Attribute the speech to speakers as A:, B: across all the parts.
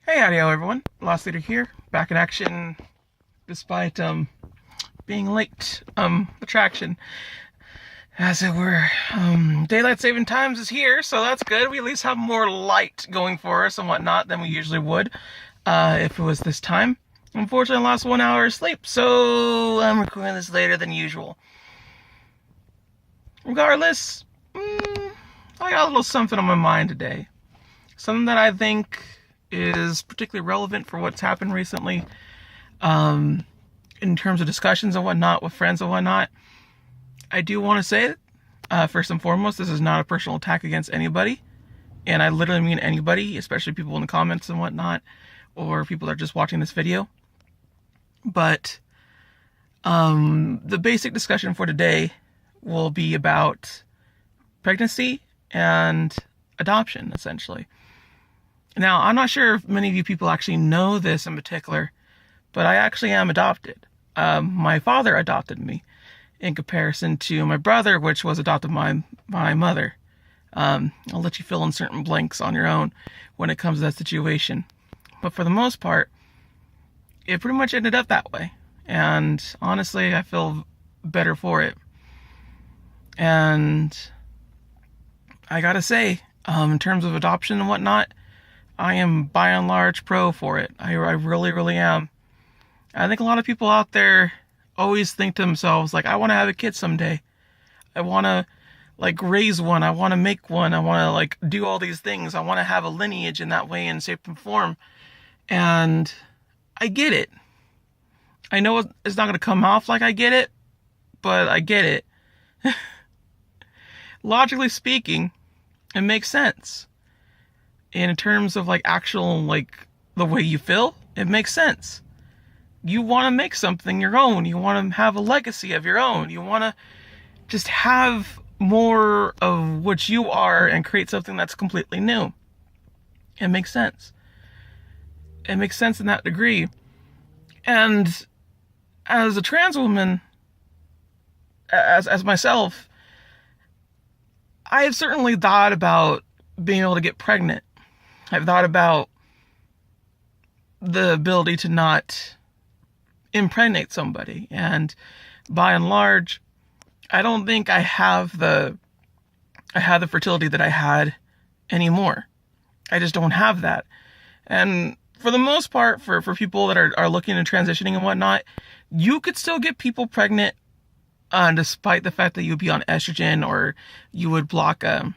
A: Hey, howdy, everyone. Lost Leader here, back in action, despite being late. Attraction, as it were. Daylight saving times is here, so that's good. We at least have more light going for us and whatnot than we usually would, if it was this time. Unfortunately, I lost 1 hour of sleep, so I'm recording this later than usual. Regardless, I got a little something on my mind today. Something that I think is particularly relevant for what's happened recently, in terms of discussions and whatnot with friends and whatnot. I do want to say, first and foremost, this is not a personal attack against anybody, and I literally mean anybody, especially people in the comments and whatnot, or people that are just watching this video. But the basic discussion for today will be about pregnancy and adoption, essentially. Now, I'm not sure if many of you people actually know this in particular, but I actually am adopted. My father adopted me in comparison to my brother, which was adopted by my mother. I'll let you fill in certain blanks on your own when it comes to that situation. But for the most part, it pretty much ended up that way. And honestly, I feel better for it. And I gotta say, in terms of adoption and whatnot, I am by and large pro for it. I really, really am. I think a lot of people out there always think to themselves, like, I want to have a kid someday. I want to, raise one. I want to make one. I want to, do all these things. I want to have a lineage in that way, in shape and form. And I get it. I know it's not going to come off like I get it, but I get it. Logically speaking, it makes sense. And in terms of actual the way you feel, it makes sense. You want to make something your own. You want to have a legacy of your own. You want to just have more of what you are and create something that's completely new. It makes sense. It makes sense in that degree. And as a trans woman, as myself, I have certainly thought about being able to get pregnant. I've thought about the ability to not impregnate somebody. And by and large, I don't think I have the fertility that I had anymore. I just don't have that. And for the most part, for people that are looking and transitioning and whatnot, you could still get people pregnant, despite the fact that you'd be on estrogen or you would block your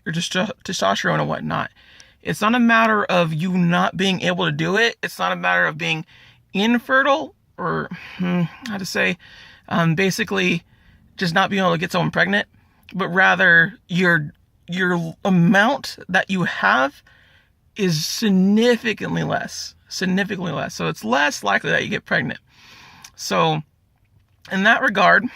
A: testosterone and whatnot. It's not a matter of you not being able to do it. It's not a matter of being infertile or, how to say, basically just not being able to get someone pregnant, but rather your amount that you have is significantly less. So it's less likely that you get pregnant. So in that regard,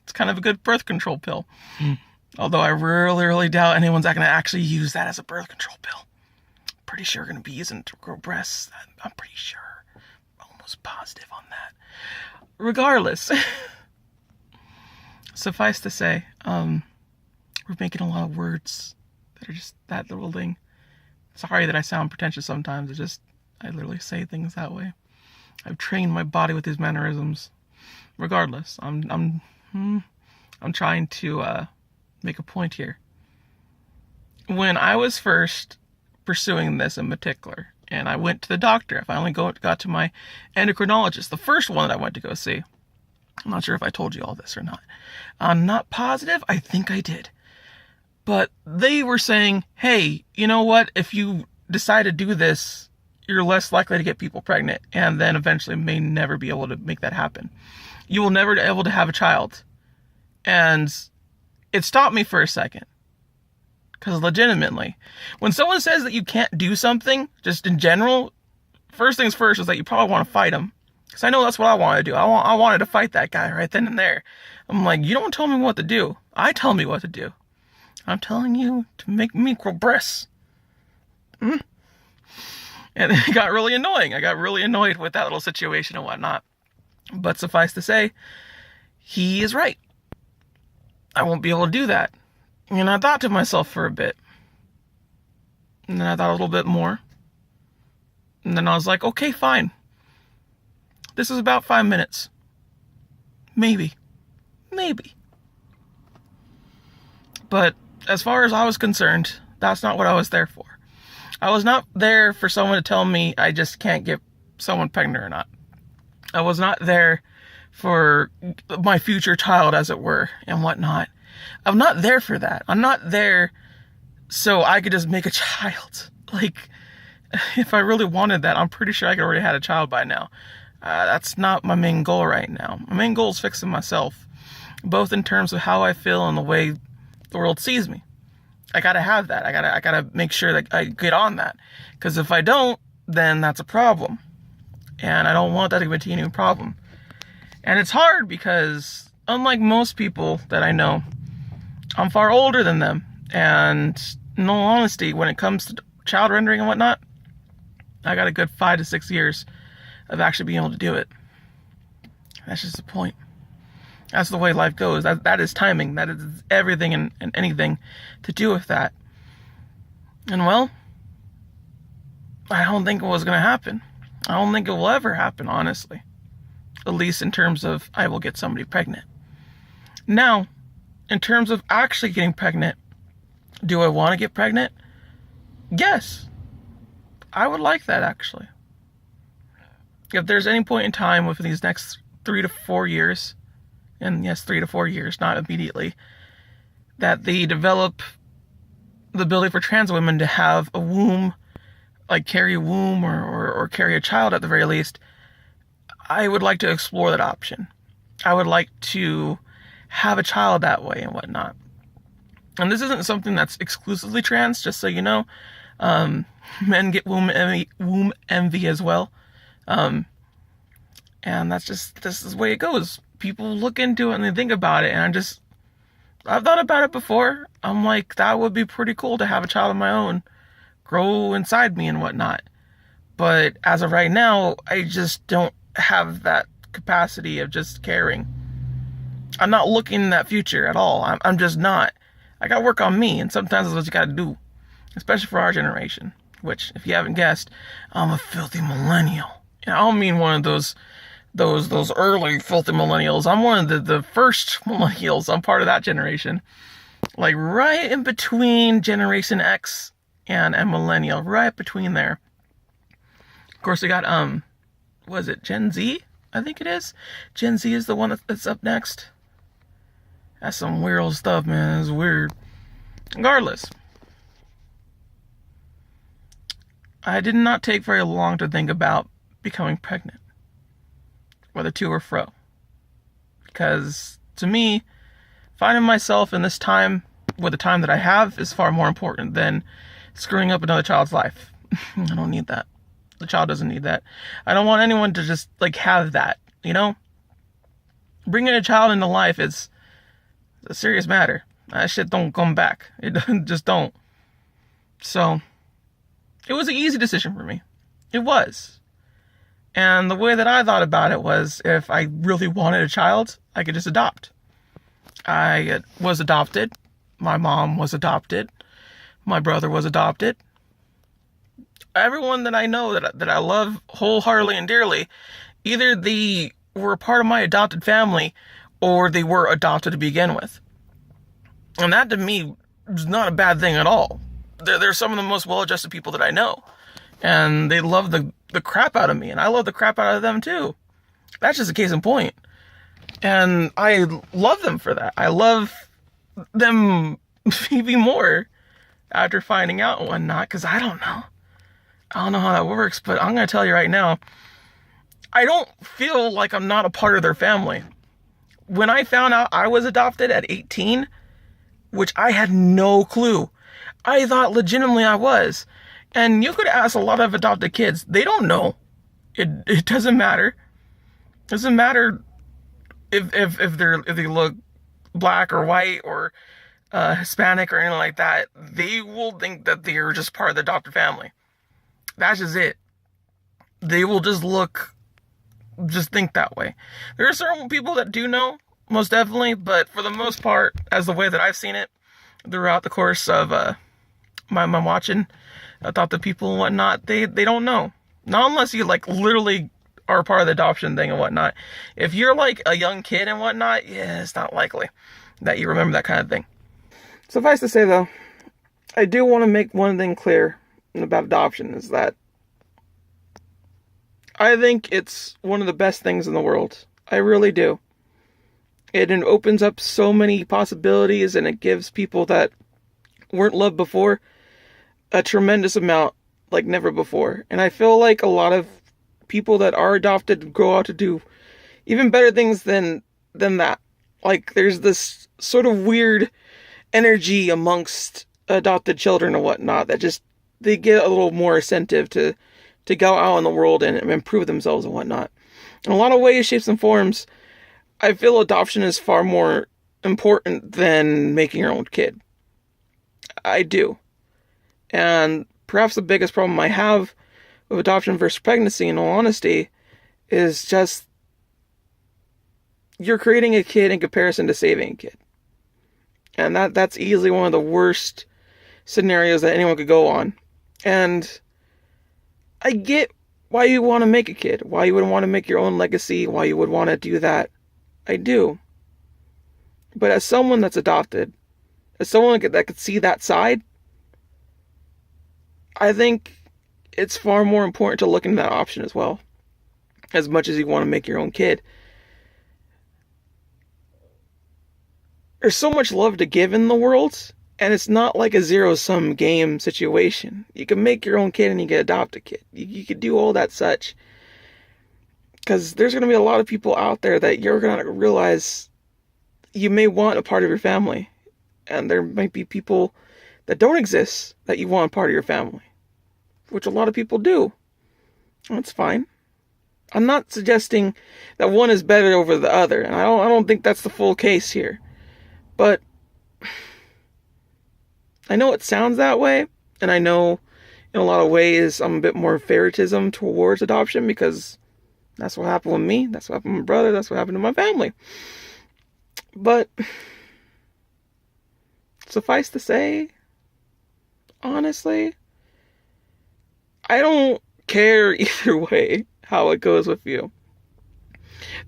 A: it's kind of a good birth control pill. Although I really, really doubt anyone's not going to actually use that as a birth control pill. Pretty sure going to be using it to grow breasts. I'm pretty sure. Almost positive on that. Regardless, suffice to say, we're making a lot of words that are just that little thing. Sorry that I sound pretentious sometimes. I literally say things that way. I've trained my body with these mannerisms. Regardless, I'm trying to make a point here. When I was first pursuing this in particular, and I went to the doctor, I finally got to my endocrinologist, the first one that I went to go see. I'm not sure if I told you all this or not. I'm not positive. I think I did. But they were saying, hey, you know what? If you decide to do this, you're less likely to get people pregnant, and then eventually may never be able to make that happen. You will never be able to have a child. And it stopped me for a second. Because legitimately, when someone says that you can't do something, just in general, first things first is that you probably want to fight them. Because I know that's what I want to do. I wanted to fight that guy right then and there. I'm like, you don't tell me what to do. I tell me what to do. I'm telling you to make me grow breasts. And it got really annoying. I got really annoyed with that little situation and whatnot. But suffice to say, he is right. I won't be able to do that. And I thought to myself for a bit. And then I thought a little bit more. And then I was like, okay, fine. This is about 5 minutes. Maybe. But as far as I was concerned, that's not what I was there for. I was not there for someone to tell me I just can't get someone pregnant or not. I was not there for my future child, as it were, and whatnot. I'm not there for that. I'm not there so I could just make a child. Like, if I really wanted that, I'm pretty sure I could already had a child by now. That's not my main goal right now. My main goal is fixing myself, both in terms of how I feel and the way the world sees me. I gotta have that. I gotta make sure that I get on that. Because if I don't, then that's a problem. And I don't want that to be a continuing problem. And it's hard because, unlike most people that I know, I'm far older than them. And in all honesty, when it comes to child rendering and whatnot, I got a good 5 to 6 years of actually being able to do it. That's just the point. That's the way life goes. That is timing. That is everything and anything to do with that. And well, I don't think it was going to happen. I don't think it will ever happen, honestly. At least in terms of I will get somebody pregnant. Now, in terms of actually getting pregnant, do I want to get pregnant? Yes. I would like that, actually. If there's any point in time within these next 3 to 4 years, and yes, 3 to 4 years, not immediately, that they develop the ability for trans women to have a womb, like carry a womb or carry a child at the very least, I would like to explore that option. I would like to have a child that way and whatnot. And this isn't something that's exclusively trans, just so you know. Men get womb envy as well. And this is the way it goes. People look into it and they think about it, and I've thought about it before. I'm like, that would be pretty cool to have a child of my own grow inside me and whatnot. But as of right now, I just don't have that capacity of just caring. I'm not looking in that future at all. I'm just not. I gotta work on me, and sometimes that's what you gotta do. Especially for our generation, which, if you haven't guessed, I'm a filthy millennial. And I don't mean one of those early filthy millennials. I'm one of the first millennials. I'm part of that generation. Like right in between Generation X and millennial. Right between there. Of course, we got, was it Gen Z? I think it is. Gen Z is the one that's up next. That's some weird old stuff, man. It's weird. Regardless, I did not take very long to think about becoming pregnant, whether to or fro. Because to me, finding myself in this time with the time that I have is far more important than screwing up another child's life. I don't need that. The child doesn't need that. I don't want anyone to just have that, you know? Bringing a child into life is a serious matter. That shit don't come back. It just don't. So, it was an easy decision for me. It was. And the way that I thought about it was, if I really wanted a child, I could just adopt. I was adopted. My mom was adopted. My brother was adopted. Everyone that I know that I love wholeheartedly and dearly, either they were a part of my adopted family or they were adopted to begin with. And that to me is not a bad thing at all. They're some of the most well-adjusted people that I know. And they love the crap out of me, and I love the crap out of them too. That's just a case in point. And I love them for that. I love them even more after finding out and whatnot, because I don't know how that works, but I'm going to tell you right now, I don't feel like I'm not a part of their family. When I found out I was adopted at 18, which I had no clue, I thought legitimately I was. And you could ask a lot of adopted kids. They don't know. It doesn't matter. It doesn't matter if they look black or white or Hispanic or anything like that. They will think that they are just part of the adopted family. That's just it. They will just think that way. There are certain people that do know, most definitely, but for the most part, as the way that I've seen it throughout the course of my watching, adopted people and whatnot, they don't know. Not unless you like literally are part of the adoption thing and whatnot. If you're like a young kid and whatnot, yeah, it's not likely that you remember that kind of thing. Suffice to say though, I do want to make one thing clear about adoption is that I think it's one of the best things in the world. I really do. It opens up so many possibilities, and it gives people that weren't loved before a tremendous amount like never before. And I feel like a lot of people that are adopted go out to do even better things than that. Like there's this sort of weird energy amongst adopted children and whatnot that just they get a little more incentive to go out in the world and improve themselves and whatnot. In a lot of ways, shapes, and forms, I feel adoption is far more important than making your own kid. I do. And perhaps the biggest problem I have with adoption versus pregnancy, in all honesty, is just you're creating a kid in comparison to saving a kid. And that's easily one of the worst scenarios that anyone could go on. And I get why you want to make a kid, why you would want to make your own legacy, why you would want to do that. I do. But as someone that's adopted, as someone that could see that side, I think it's far more important to look into that option as well, as much as you want to make your own kid. There's so much love to give in the world, and it's not like a zero-sum game situation. You can make your own kid and you can adopt a kid. You can do all that such. Because there's going to be a lot of people out there that you're going to realize you may want a part of your family. And there might be people that don't exist that you want part of your family. Which a lot of people do. That's fine. I'm not suggesting that one is better over the other. And I don't think that's the full case here. But I know it sounds that way. And I know in a lot of ways I'm a bit more favoritism towards adoption because that's what happened with me. That's what happened with my brother. That's what happened to my family. But suffice to say, honestly, I don't care either way how it goes with you.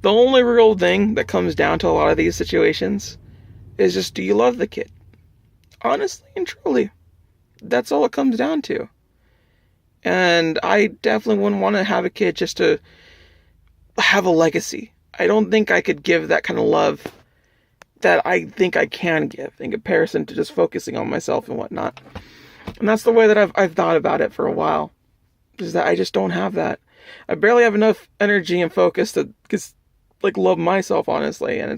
A: The only real thing that comes down to a lot of these situations is just, do you love the kid? Honestly and truly. That's all it comes down to. And I definitely wouldn't want to have a kid just to have a legacy. I don't think I could give that kind of love that I think I can give in comparison to just focusing on myself and whatnot. And that's the way that I've thought about it for a while. Is that I just don't have that. I barely have enough energy and focus to just like love myself, honestly. And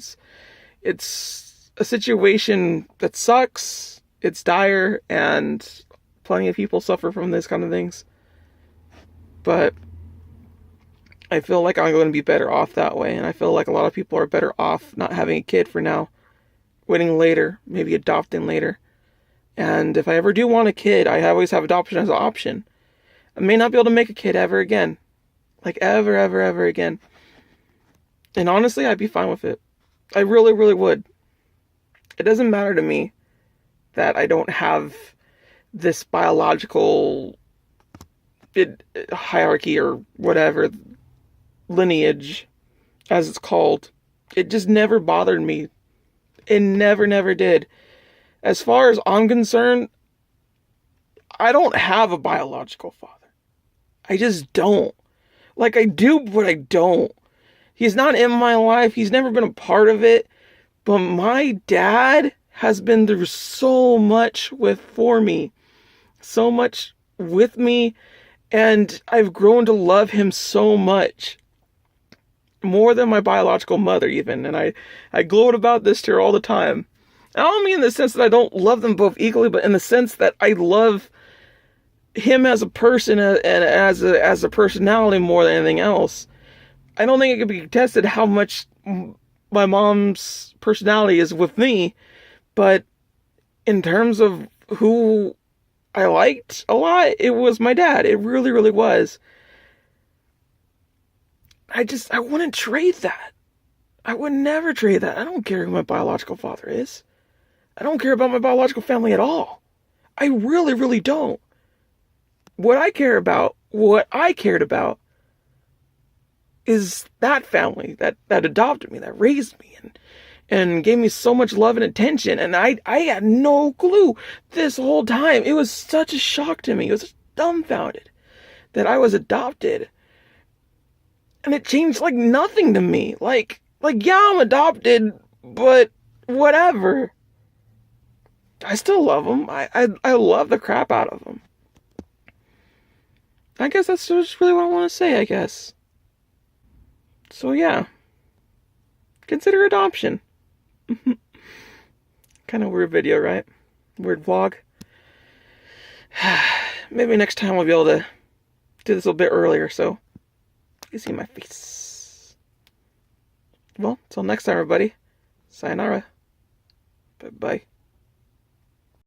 A: it's a situation that sucks. It's dire, and plenty of people suffer from this kind of things. But I feel like I'm going to be better off that way. And I feel like a lot of people are better off not having a kid for now. Waiting later, maybe adopting later. And if I ever do want a kid, I always have adoption as an option. I may not be able to make a kid ever again. Like ever again. And honestly, I'd be fine with it. I really, really would. It doesn't matter to me that I don't have this biological hierarchy or whatever, lineage, as it's called. It just never bothered me. It never did. As far as I'm concerned, I don't have a biological father. I just don't. Like, I do, but I don't. He's not in my life. He's never been a part of it. But my dad has been through so much for me. So much with me. And I've grown to love him so much. More than my biological mother, even. And I gloat about this to her all the time. I don't mean in the sense that I don't love them both equally, but in the sense that I love him as a person and as a personality more than anything else. I don't think it can be contested how much my mom's personality is with me, but in terms of who I liked a lot, it was my dad. It really, really was. I wouldn't trade that. I would never trade that. I don't care who my biological father is. I don't care about my biological family at all. I really, really don't. What I care about, what I cared about is that family that adopted me, that raised me, and gave me so much love and attention. And I had no clue this whole time. It was such a shock to me. It was dumbfounded that I was adopted. And it changed like nothing to me. Like yeah, I'm adopted, but whatever. I still love them. I love the crap out of them. I guess that's just really what I want to say, I guess. So yeah. Consider adoption. Kind of weird video, right? Weird vlog. Maybe next time we'll be able to do this a little bit earlier, so you can see my face. Well, until next time, everybody. Sayonara. Bye-bye.